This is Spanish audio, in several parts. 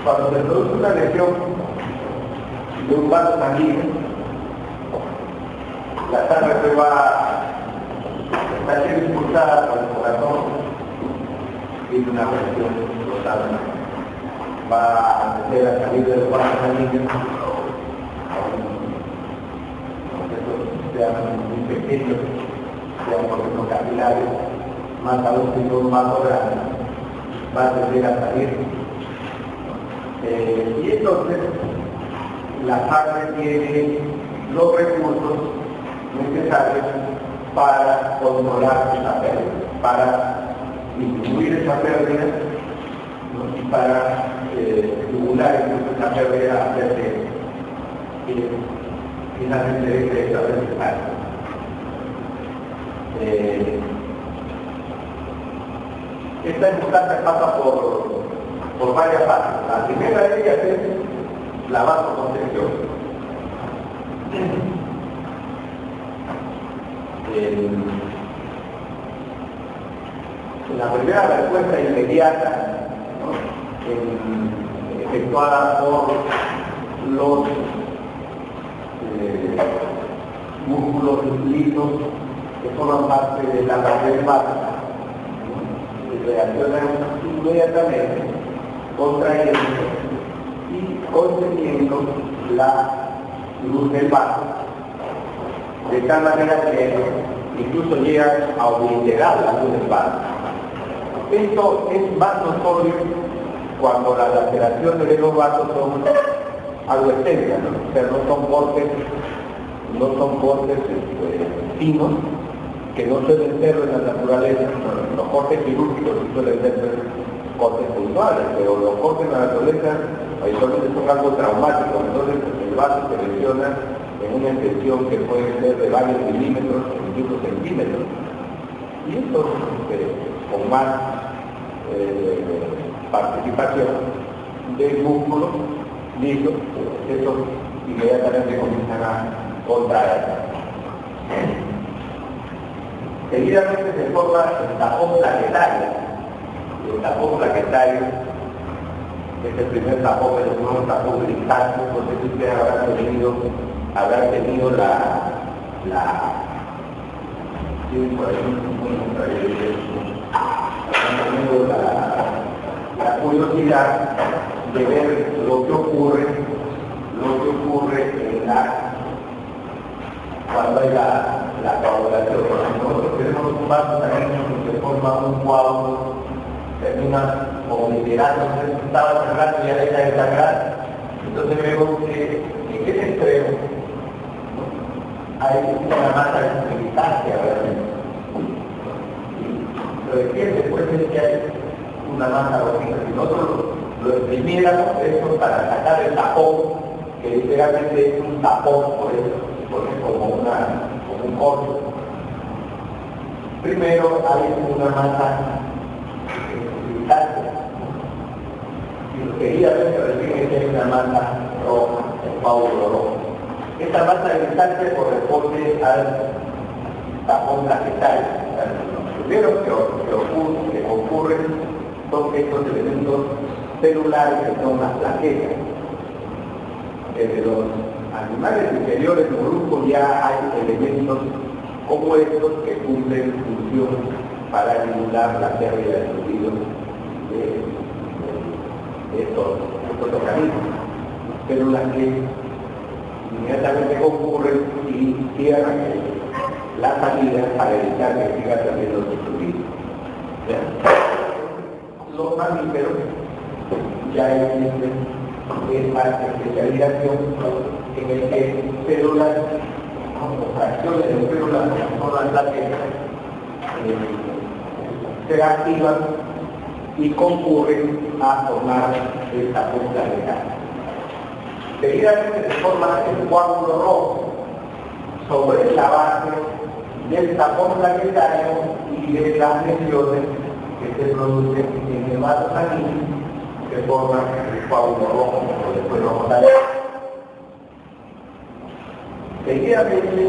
Cuando se produce una lesión de un vaso sanguíneo, la sangre se va a ser impulsada por el corazón y una presión total. Va a hacer a salir del vaso sanguíneo sean muy pequeños, sean por ejemplo capilares, más aún si son más grande, va a tener a salir. Y entonces la sangre tiene los recursos necesarios para controlar esa pérdida, para disminuir esa pérdida, ¿no? Y para estimular incluso esa pérdida hacia que finalmente deje de ser necesario. Esta importancia pasa por varias fases. La primera de ellas es la vasoconstricción. La primera respuesta inmediata, ¿no? Efectuada por los músculos lisos que forman parte de la pared hepática, y reaccionan inmediatamente contrayendo y conteniendo la luz del vaso, de tal manera que incluso llegan a obliterar la luz del vaso. Esto es más notorio cuando las laceraciones de los vasos son algo extensas, ¿no? O sea, no son cortes finos, que no suelen serlo en la naturaleza. Los cortes quirúrgicos suelen ser cortes puntuales, pero los cortes en la naturaleza habitualmente son algo traumáticos, entonces el vaso se lesiona en una extensión que puede ser de varios milímetros, incluso centímetros. Y esto con más participación del músculo liso, estos inmediatamente comienzan a contraer. Seguidamente se forma el tapón plaquetario. El tapón plaquetario es el primer tapón, que se llama un tapón grisante. No sé si ustedes habrán tenido la curiosidad de ver lo que ocurre cuando hay la coagulación. Nosotros tenemos un vaso sanguíneo que se forma un coágulo, termina obliterándose, estaba sangrando y ya deja de sangrar. Entonces vemos que en ese extremo hay una masa de militancia realmente. Lo de que después es que hay una masa rojita. Si nosotros lo exprimiéramos eso para sacar el tapón, que literalmente es un tapón, por eso como un corcho. Primero hay una masa militante. Y lo que seguidamente recibe es una masa roja, el coágulo rojo. Esta masa militante corresponde al tapón plaquetario. Lo primero que ocurre son estos elementos celulares que son las plaquetas. Desde los animales inferiores moluscos ya hay elementos como estos que cumplen función para estimular la pérdida de fluidos de estos organismos. Células que inmediatamente concurren y cierran la salida para evitar que siga saliendo su fluido. Los mamíferos ya existen esta especialización en el que células o fracciones de células como son las plaquetas se activan y concurren a formar esta punta plaquetaria. Seguidamente se forma el coágulo rojo sobre la base del tapón plaquetario y de las lesiones que se producen en el vaso sanguíneo que forman el coágulo rojo, como después lo vamos a ver. Seguidamente,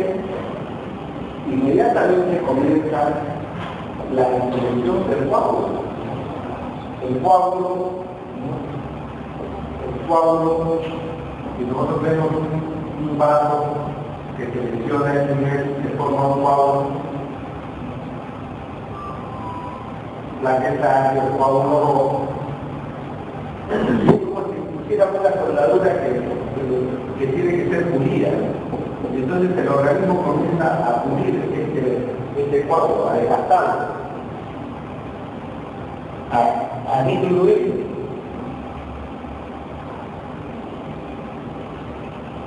inmediatamente comienza la introducción del coágulo. El coágulo coágulo, si nosotros vemos un vaso que selecciona el nivel de forma un coágulo, plaqueta y el coágulo rojo, como si pusiéramos una soldadura que tiene que ser pulida. Y entonces el organismo comienza a pulir este coágulo, a desgastarlo, a disminuir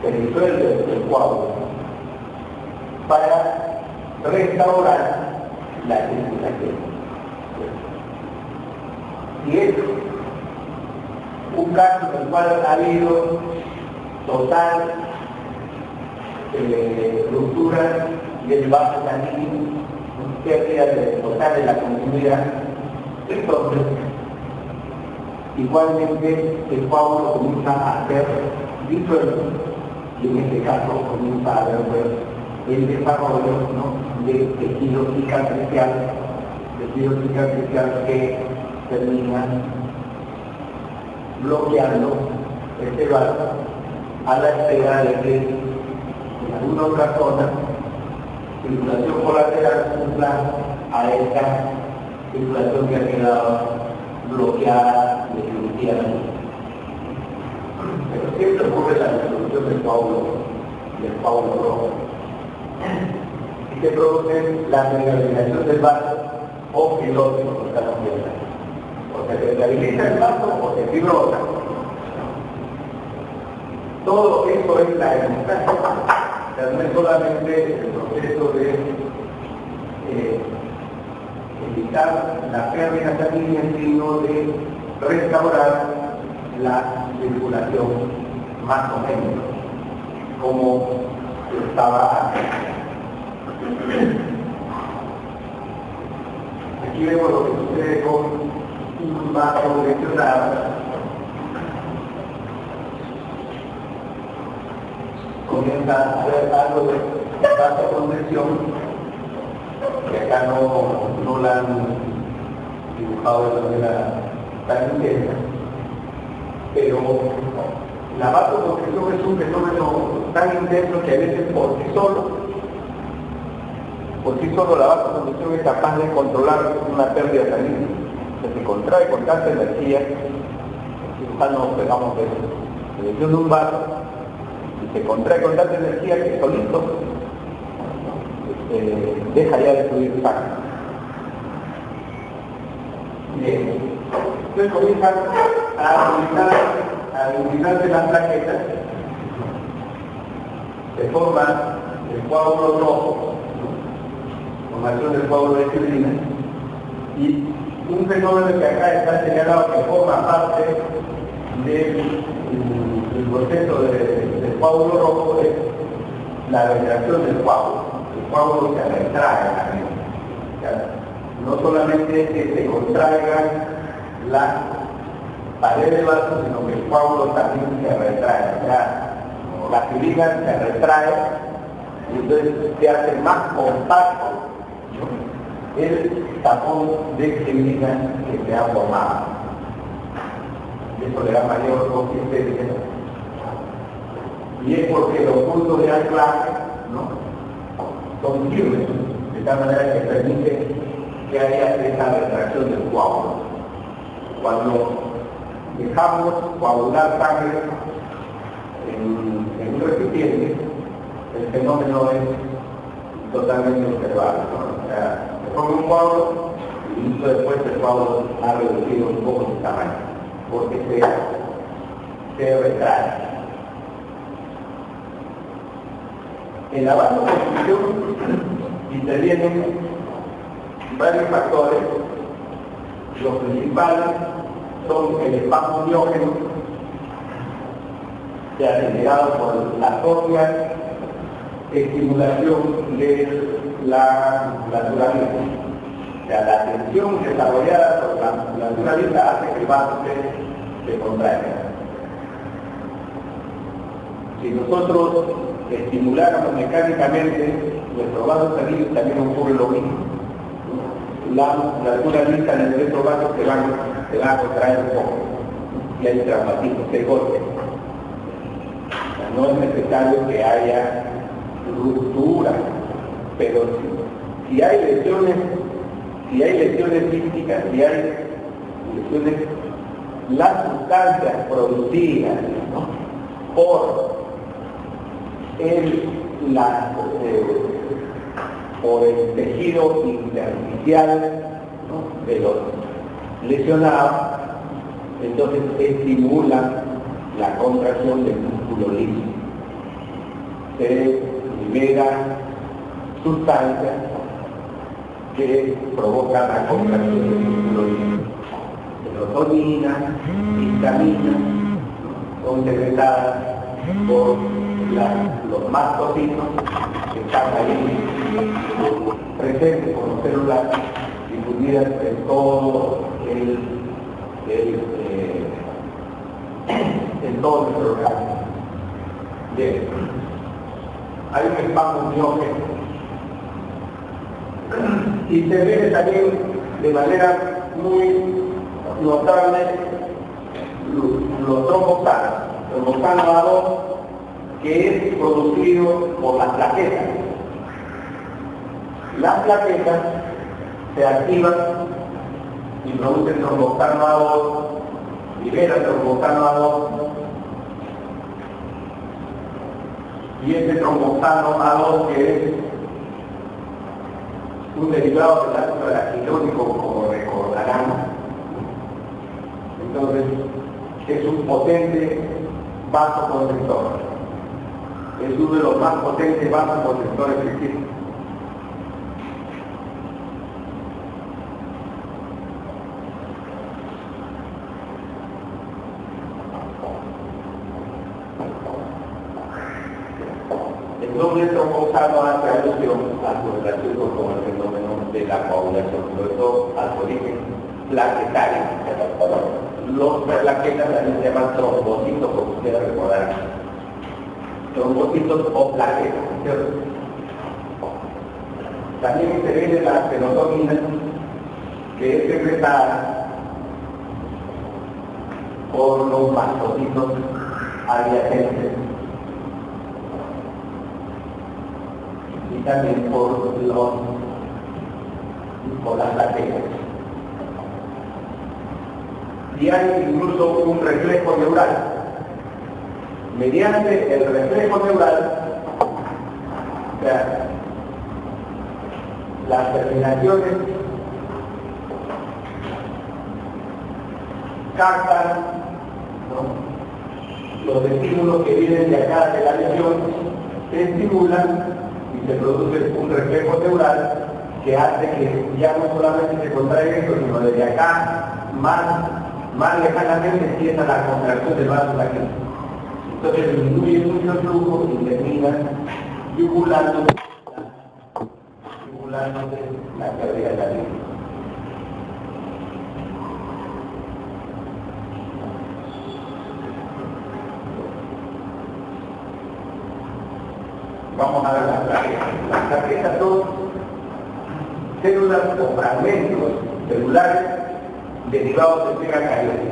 el disuelve del coágulo para restaurar la circulación. Y es un caso en el cual ha habido total ruptura del vaso sanguíneo, pérdida total de la continuidad. Entonces, igualmente el coágulo comienza a ser disuelto y en este caso comienza a haber el desarrollo, ¿no?, de tejido cicatricial que termina bloqueando este vaso a la espera de que en alguna otra zona circulación colateral cumpla a esta circulación que ha quedado bloqueada definitivamente. Pero siempre ocurre la disolución del coágulo rojo y se produce la mineralización del vaso o filótico, como estamos viendo. O se mineraliza el vaso o se fibrosa. Todo eso es la hemostasia. No es solamente el proceso de evitar la pérdida sanguínea, sino de restaurar la circulación más o menos como estaba antes. Aquí vemos lo que sucede con un vaso lesionado. Comienza a haber algo de vasoconstricción, que acá no la han dibujado de manera tan intensa, pero la vasoconstricción es un fenómeno tan intenso que a veces por sí solo la vasoconstricción es capaz de controlar una pérdida sanguínea. Se contrae con tanta energía, el cirujano, pegamos de selección de un vaso, se contrae con tanta energía que solito deja ya de fluir sangre. Bien. Entonces comienzan a iluminarse las plaquetas, se forma el coágulo rojo, formación del coágulo de fibrina, y un fenómeno que acá está señalado que forma parte del proceso del coágulo rojo es la retracción del coágulo. El coágulo se retrae también. O sea, no solamente es que se contraiga la pared del vaso, sino que el coágulo también se retrae. O sea, la fibrina se retrae y entonces se hace más compacto, ¿no?, el tapón de fibrina que se ha formado. Eso le da mayor consistencia. Y es porque los puntos de anclaje, ¿no?, son firmes, de tal manera que permite que haya esa retracción del coágulo. Cuando dejamos coagular sangre en un recipiente, el fenómeno es totalmente observable, ¿no? O sea, se forma un coágulo y minutos después el coágulo ha reducido un poco su tamaño, porque se retrae. En la vasoconstricción intervienen varios factores. Los principales son el espasmo miógeno, que ha generado por la propia estimulación de la naturaleza. O sea, la tensión desarrollada por la naturaleza hace que el vaso se contraiga. Si nosotros estimuláramos mecánicamente nuestros vasos sanguíneos, también ocurre lo mismo. La naturaleza de nuestros vasos se va a contraer un poco. y hay traumatismos de golpe. O sea, no es necesario que haya ruptura, pero si hay lesiones físicas, si hay lesiones, las sustancias producidas, ¿no?, por el tejido intersticial, ¿no?, de los lesionados, entonces estimulan la contracción del músculo liso. Se liberan sustancias que provocan la contracción del músculo liso. Serotonina, histamina, son secretadas por los mastocitos que están ahí presentes como células difundidas en todo en todo nuestro organismo. Bien, hay un espasmo miógeno y se ve también de manera muy notable los tromboxanos. Tromboxano A2, que es producido por las plaquetas. Las plaquetas se activan y producen tromboxano A2, liberan tromboxano A2, y este tromboxano A2, que es un derivado del ácido araquidónico, como recordarán, entonces es un potente vasoconstrictor. Es uno de los más potentes vasoconstrictores que existen. El doble tromboxano hace alusión a su relación con el fenómeno de la coagulación, sobre todo a su origen plaquetario. Los plaquetas también se llaman trombocitos, como ustedes recordarán. Trombocitos o plaquetas, ¿cierto? También se ve de la serotonina, que es secretada por los mastocitos adyacentes y también por las plaquetas. Y hay incluso un reflejo neural. Mediante el reflejo neural, o sea, las terminaciones captan, ¿no?, los estímulos que vienen de acá de la lesión, se estimulan y se produce un reflejo neural que hace que ya no solamente se contraiga esto, sino desde acá más lejanamente empieza la contracción del vaso sanguíneo. Entonces disminuye mucho el flujo y termina yugulándose la pérdida de la vida. Vamos a ver las plaquetas. Las plaquetas son células o fragmentos celulares derivados de pega caliente.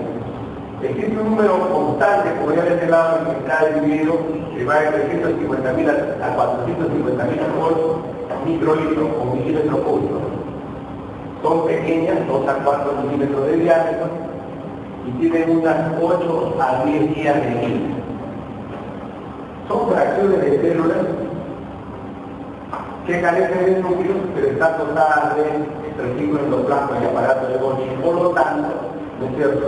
Existe un número constante, como ya les he hablado, en que está dividido, que va de 350.000 a 450.000 microlitros o milímetros cúbicos. Son pequeñas, 2 a 4 milímetros de diámetro, y tienen unas 8 a 10 días de vida. Son fracciones de células que carecen de núcleos, pero están dotadas de retículos endoplasmas y aparatos de Golgi. Por lo tanto, ¿no es cierto?,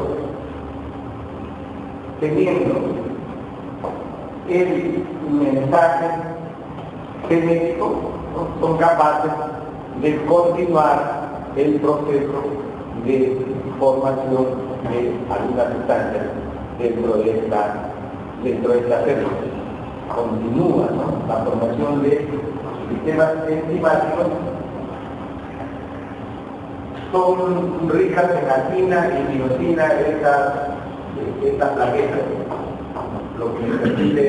teniendo el mensaje genético, ¿no?, son capaces de continuar el proceso de formación de algunas sustancias dentro de esta célula. Continúa, ¿no?, la formación de sistemas enzimáticos. Son ricas en actina y miosina estas plaquetas, lo que permite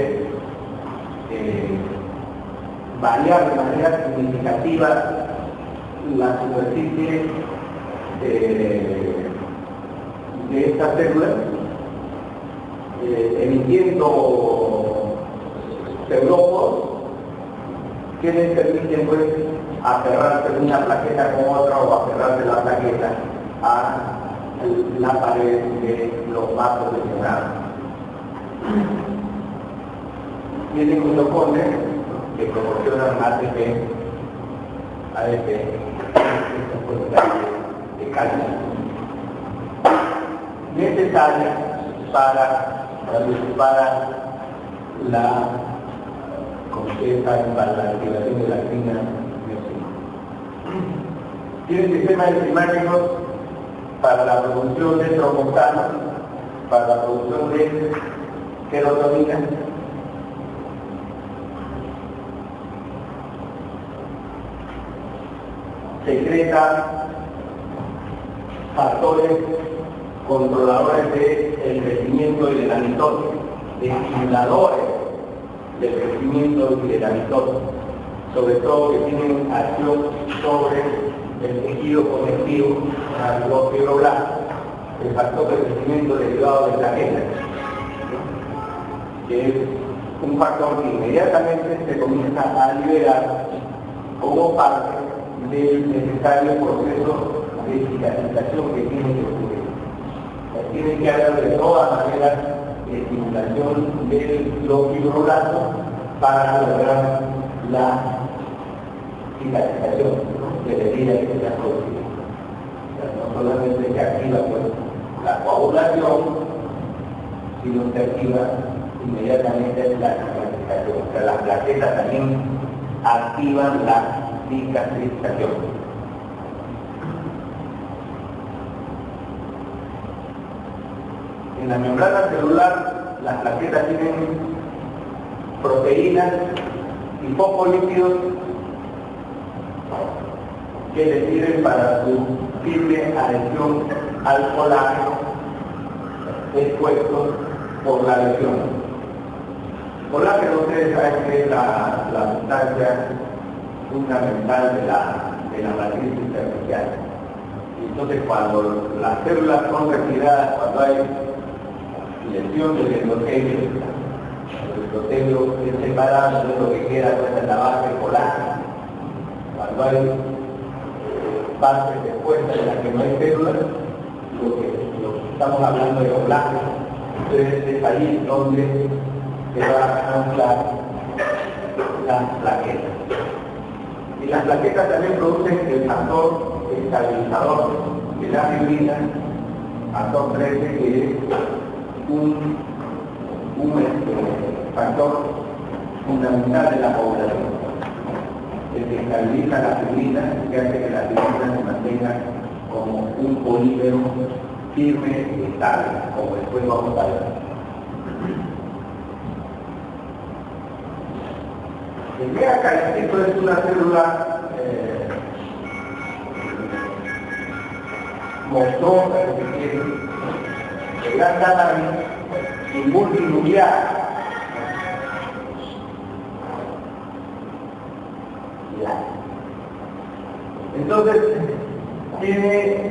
variar de manera significativa la superficie de estas células emitiendo pseudóforos que les permiten pues aferrarse una plaqueta con otra o aferrarse la plaqueta a la pared de los vasos lesionados. Tienen mitocones que proporcionan ADP de calcio, necesaria para la para la activación de la actina miocina. Tiene sistemas enzimáticos para la producción de tromboxano, para la producción de serotonina, secreta factores controladores del crecimiento y de la mitosis, estimuladores del crecimiento y de la mitosis, sobre todo que tienen acción sobre el tejido conectivo a los fibroblastos, el factor de crecimiento derivado de plaquetas, que es un factor que inmediatamente se comienza a liberar como parte del necesario proceso de cicatrización que tiene que ocurrir. Tiene que haber de todas maneras estimulación de los fibroblastos para lograr la cicatrización de la herida que se asocia. No solamente se activa pues, la coagulación, sino se activa inmediatamente la cicatrización. O sea, las plaquetas también activan la cicatrización. En la membrana celular, las plaquetas tienen proteínas y fosfolípidos que les sirven para su simple adhesión al colágeno expuesto por la lesión. El colágeno, ustedes saben que es la sustancia fundamental de la matriz superficial. Entonces, cuando las células son retiradas, cuando hay lesión del endotelio, el endotelio es separado, entonces lo que queda pues, es la base del colágeno. Cuando hay partes expuestas en las que no hay células, lo que estamos hablando de colágeno. Entonces es ahí donde se va a anclar las plaquetas. Y las plaquetas también producen el factor estabilizador de la fibrina, factor 13, que es un factor fundamental de la población, el que estabiliza la fibrina, que hace que la fibrina se mantenga como un polímero firme y estable, como después vamos a ver. El megacalicito es una célula monstruosa, de gran tamaño y multinuclear. Entonces, tiene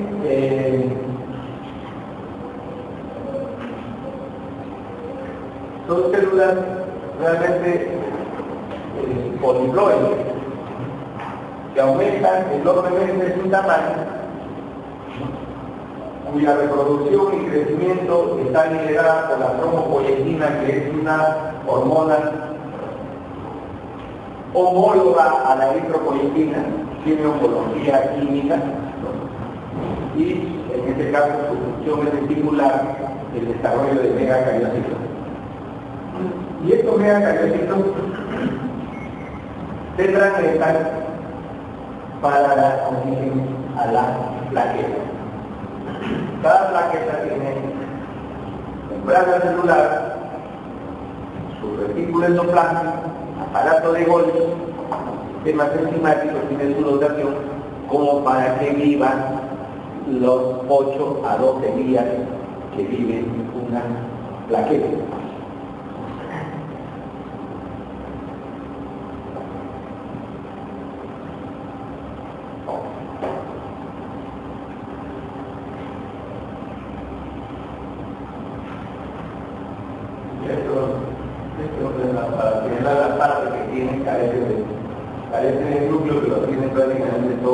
son células realmente poliploides que aumentan enormemente su tamaño, cuya reproducción y crecimiento está liderada por la trombopoietina, que es una hormona homóloga a la eritropoietina, tiene homología química, ¿no? Y en este caso su función es estimular el desarrollo de megacariocitos. Y estos megacariocitos tendrán que estar para dar origen a la plaqueta. Cada plaqueta tiene membrana celular, su retículo endoplasmático, aparato de Golgi, sistemas enzimáticos, tienen su dotación como para que vivan los 8 a 12 días que vive una plaqueta. para señalar las partes que tienen carece de núcleo, que lo tienen prácticamente todo